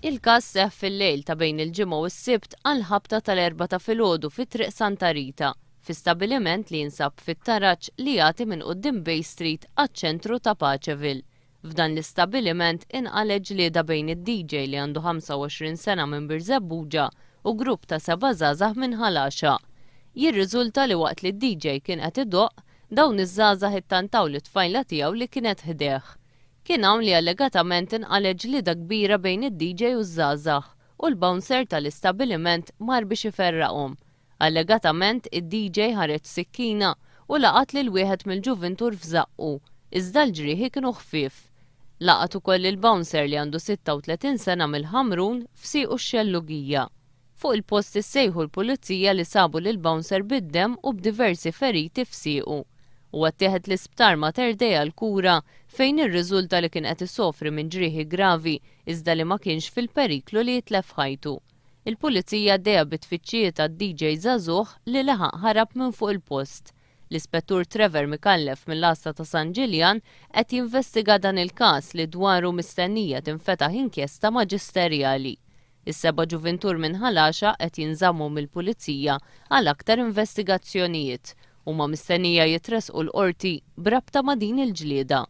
Il-każ seħħ fil-lejl ta' bejn il-ġimgħa u s-sibt għal ħabta tal-4 ta' filgħodu fit-triq Santa Rita, fi stabbiliment li jinsab fit-Taraġġ li jagħti minn quddiem Bay Street għaċ-ċentru ta' Paċeville. F'dan l-istabbiliment inqaleb ġlieda bejn id-DJ li għandu 25 sena minn Birzebbuġa u grupp ta' 7 żgħażagħ minn Ħalaxa. Jirriżulta li waqt li d-DJ kien qed idoqq, dawn iż-żgħażagħ ittantaw lit-tfajla tiegħu li kienet ħdejh. Kien hawn li allegatament inqaleb ġlieda kbira bejn id-DJ u ż-żgħażagħ u l-bouncer tal-istabbiliment mar biex iferraqhom. Allegatament id-DJ ħareġ sikkina u laqat lil wieħed mill-ġuventur f'żaqqu, iżda l-ġrieħi kienu ħfief. Laqat ukoll il-bouncer li għandu 36 sena mill-Ħamrun f'siequ x-Xellugija. Fuq il-post issejħu l-pulizija li sabu lil-bouncer bid-demm u b'diversi feriti f'siequ. U għattieħed l-isptar Mater Dei għall-kura fejn ir-riżulta li kien qed isofri minn ġrieħi gravi iżda li ma kienx fil-periklu li jitlef ħajtu. Il-pulizija dejja bit-tfittxijiet tad-DJ żagħżugħ li laħaq ħarab minn fuq il-post. L-ispettur Trevor Mikallef mill-Asta ta' San Ġiljan qed jinvestiga dan il-każ li dwaru mistennija tinfetaħ inkjesta maġisterjali. Is-7 ġuventur minn Ħalaxa qed jinżammu mill-pulizija għal aktar investigazzjonijiet huma mistennija jitresqu l-qorti brabta ma' din il-ġlieda.